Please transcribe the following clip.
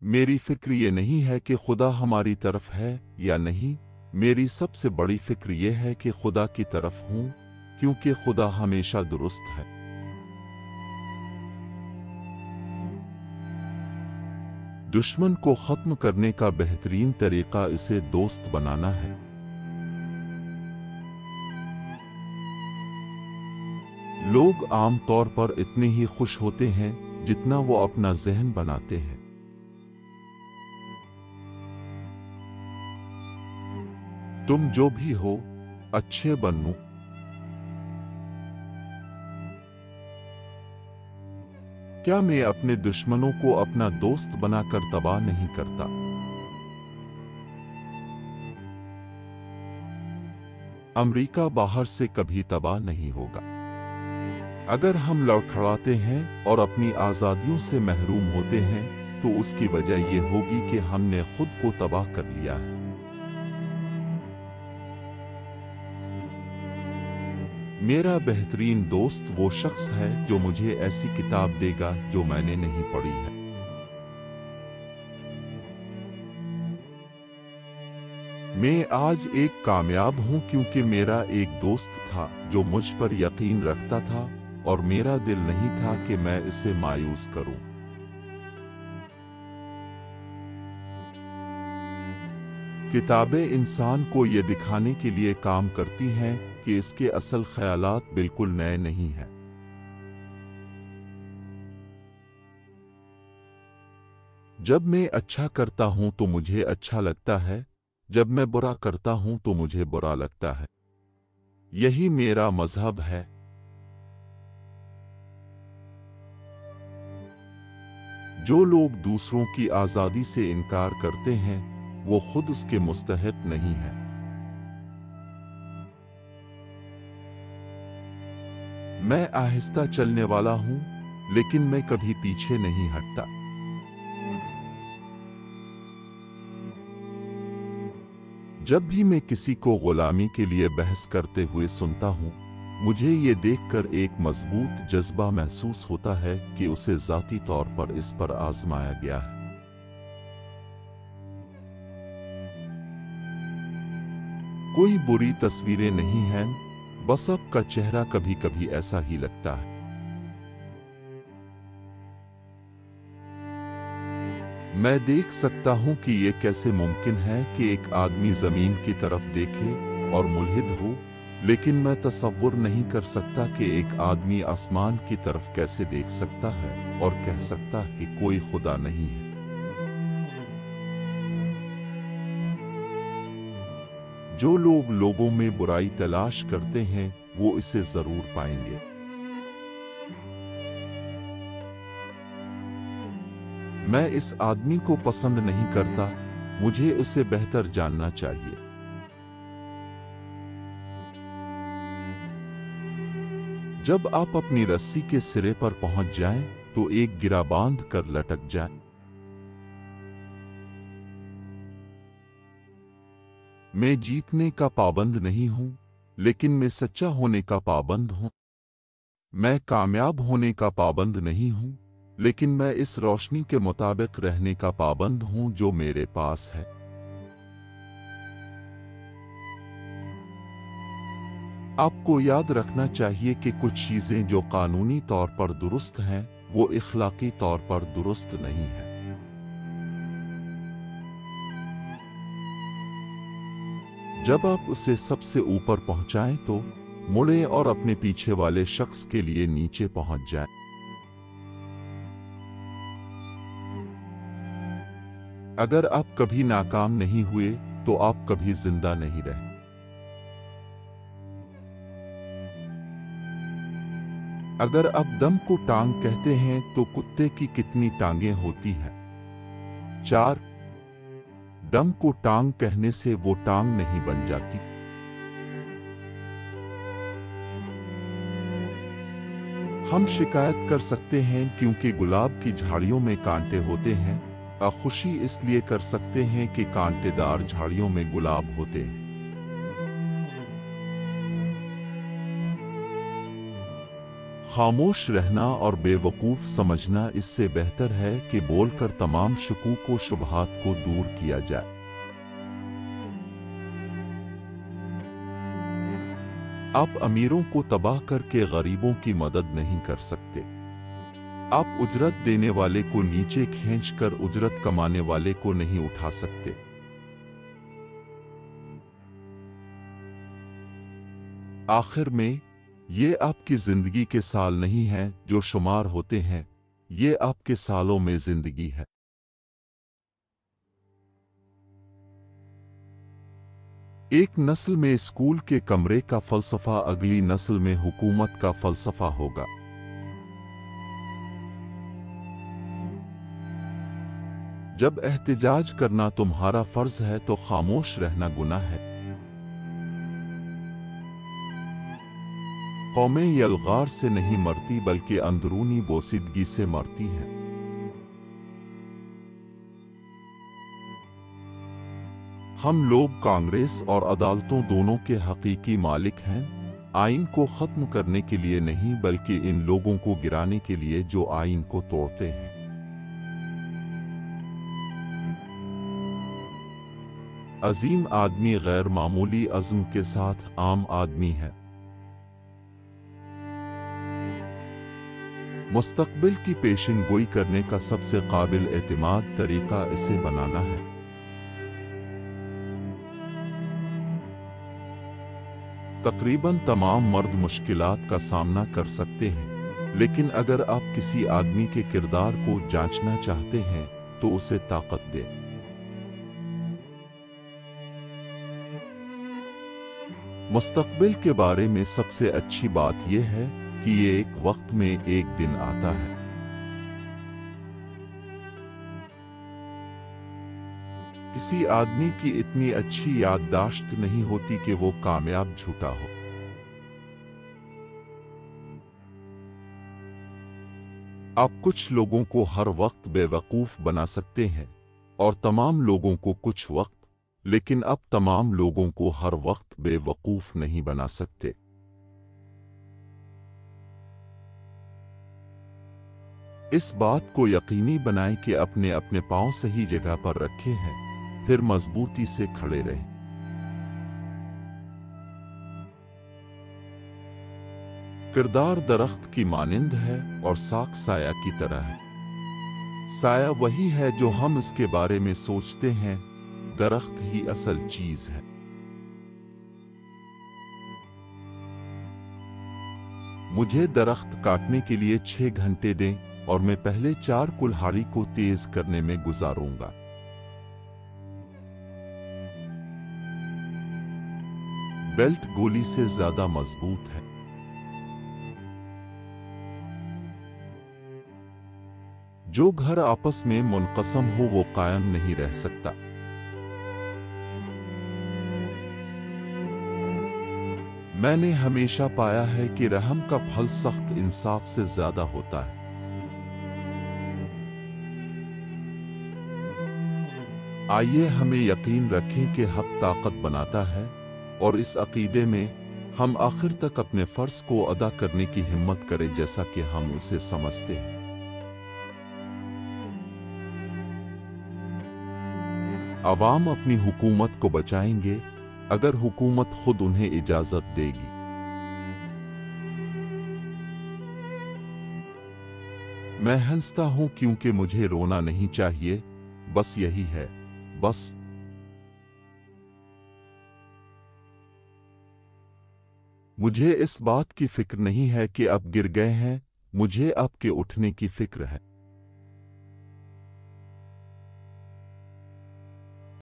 मेरी फिक्र ये नहीं है कि खुदा हमारी तरफ है या नहीं, मेरी सबसे बड़ी फिक्र ये है कि खुदा की तरफ हूं, क्योंकि खुदा हमेशा दुरुस्त है। दुश्मन को खत्म करने का बेहतरीन तरीका इसे दोस्त बनाना है। लोग आम तौर पर इतने ही खुश होते हैं जितना वो अपना ज़हन बनाते हैं। तुम जो भी हो, अच्छे बनो। क्या मैं अपने दुश्मनों को अपना दोस्त बनाकर तबाह नहीं करता? अमेरिका बाहर से कभी तबाह नहीं होगा। अगर हम लड़खड़ाते हैं और अपनी आज़ादियों से महरूम होते हैं तो उसकी वजह यह होगी कि हमने खुद को तबाह कर लिया है। मेरा बेहतरीन दोस्त वो शख्स है जो मुझे ऐसी किताब देगा जो मैंने नहीं पढ़ी है। मैं आज एक कामयाब हूं क्योंकि मेरा एक दोस्त था जो मुझ पर यकीन रखता था और मेरा दिल नहीं था कि मैं इसे मायूस करूं। किताबें इंसान को ये दिखाने के लिए काम करती हैं कि इसके असल ख्यालात बिल्कुल नए नहीं हैं। जब मैं अच्छा करता हूं तो मुझे अच्छा लगता है, जब मैं बुरा करता हूं तो मुझे बुरा लगता है। यही मेरा मजहब है। जो लोग दूसरों की आजादी से इनकार करते हैं वो खुद उसके मुस्तहिक नहीं है। मैं आहिस्ता चलने वाला हूं, लेकिन मैं कभी पीछे नहीं हटता। जब भी मैं किसी को गुलामी के लिए बहस करते हुए सुनता हूं, मुझे ये देखकर एक मजबूत जज्बा महसूस होता है कि उसे ज़ाती तौर पर इस पर आजमाया गया है। कोई बुरी तस्वीरें नहीं हैं, बस आपका चेहरा कभी कभी ऐसा ही लगता है। मैं देख सकता हूं कि यह कैसे मुमकिन है कि एक आदमी जमीन की तरफ देखे और मुल्हिद हो, लेकिन मैं तसव्वुर नहीं कर सकता कि एक आदमी आसमान की तरफ कैसे देख सकता है और कह सकता है कि कोई खुदा नहीं है। जो लोग लोगों में बुराई तलाश करते हैं वो इसे जरूर पाएंगे। मैं इस आदमी को पसंद नहीं करता, मुझे उसे बेहतर जानना चाहिए। जब आप अपनी रस्सी के सिरे पर पहुंच जाएं तो एक गिरा बांध कर लटक जाएं। मैं जीतने का पाबंद नहीं हूं, लेकिन मैं सच्चा होने का पाबंद हूं। मैं कामयाब होने का पाबंद नहीं हूं, लेकिन मैं इस रोशनी के मुताबिक रहने का पाबंद हूं जो मेरे पास है। आपको याद रखना चाहिए कि कुछ चीजें जो कानूनी तौर पर दुरुस्त हैं, वो इखलाकी तौर पर दुरुस्त नहीं है। जब आप उसे सबसे ऊपर पहुंचाएं तो मुड़ें और अपने पीछे वाले शख्स के लिए नीचे पहुंच जाएं। अगर आप कभी नाकाम नहीं हुए तो आप कभी जिंदा नहीं रहे। अगर आप दम को टांग कहते हैं तो कुत्ते की कितनी टांगें होती हैं? 4। दम को टांग कहने से वो टांग नहीं बन जाती। हम शिकायत कर सकते हैं क्योंकि गुलाब की झाड़ियों में कांटे होते हैं, और खुशी इसलिए कर सकते हैं कि कांटेदार झाड़ियों में गुलाब होते हैं। خاموش رہنا اور بیوقوف سمجھنا اس سے بہتر ہے کہ بول کر تمام شکوک و شبہات کو دور کیا جائے۔ آپ امیروں کو تباہ کر کے غریبوں کی مدد نہیں کر سکتے۔ آپ اجرت دینے والے کو نیچے کھینچ کر اجرت کمانے والے کو نہیں اٹھا سکتے۔ آخر میں یہ آپ کی زندگی کے سال نہیں ہیں جو شمار ہوتے ہیں، یہ آپ کے سالوں میں زندگی ہے۔ ایک نسل میں اسکول کے کمرے کا فلسفہ اگلی نسل میں حکومت کا فلسفہ ہوگا۔ جب احتجاج کرنا تمہارا فرض ہے تو خاموش رہنا گناہ ہے۔ قومیں یلغار سے نہیں مرتی بلکہ اندرونی بوسیدگی سے مرتی ہیں۔ ہم لوگ کانگریس اور عدالتوں دونوں کے حقیقی مالک ہیں، آئین کو ختم کرنے کے لیے نہیں بلکہ ان لوگوں کو گرانے کے لیے جو آئین کو توڑتے ہیں۔ عظیم آدمی غیر معمولی عزم کے ساتھ عام آدمی ہے۔ مستقبل کی پیشن گوئی کرنے کا سب سے قابل اعتماد طریقہ اسے بنانا ہے۔ تقریباً تمام مرد مشکلات کا سامنا کر سکتے ہیں، لیکن اگر آپ کسی آدمی کے کردار کو جانچنا چاہتے ہیں تو اسے طاقت دیں۔ مستقبل کے بارے میں سب سے اچھی بات یہ ہے کہ یہ ایک وقت میں ایک دن آتا ہے۔ کسی آدمی کی اتنی اچھی یادداشت نہیں ہوتی کہ وہ کامیاب جھوٹا ہو۔ آپ کچھ لوگوں کو ہر وقت بے وقوف بنا سکتے ہیں اور تمام لوگوں کو کچھ وقت، لیکن اب تمام لوگوں کو ہر وقت بے وقوف نہیں بنا سکتے۔ اس بات کو یقینی بنائیں کہ اپنے اپنے پاؤں صحیح جگہ پر رکھے ہیں، پھر مضبوطی سے کھڑے رہیں۔ کردار درخت کی مانند ہے اور ساکھ سایہ کی طرح ہے۔ سایہ وہی ہے جو ہم اس کے بارے میں سوچتے ہیں، درخت ہی اصل چیز ہے۔ مجھے درخت کاٹنے کے لیے 6 گھنٹے دیں اور میں پہلے 4 کلہاڑی کو تیز کرنے میں گزاروں گا۔ بیلٹ گولی سے زیادہ مضبوط ہے۔ جو گھر آپس میں منقسم ہو وہ قائم نہیں رہ سکتا۔ میں نے ہمیشہ پایا ہے کہ رحم کا پھل سخت انصاف سے زیادہ ہوتا ہے۔ آئیے ہمیں یقین رکھیں کہ حق طاقت بناتا ہے، اور اس عقیدے میں ہم آخر تک اپنے فرض کو ادا کرنے کی ہمت کریں جیسا کہ ہم اسے سمجھتے ہیں۔ عوام اپنی حکومت کو بچائیں گے اگر حکومت خود انہیں اجازت دے گی۔ میں ہنستا ہوں کیونکہ مجھے رونا نہیں چاہیے، بس یہی ہے، بس۔ مجھے اس بات کی فکر نہیں ہے کہ اب گر گئے ہیں، مجھے اب کے اٹھنے کی فکر ہے۔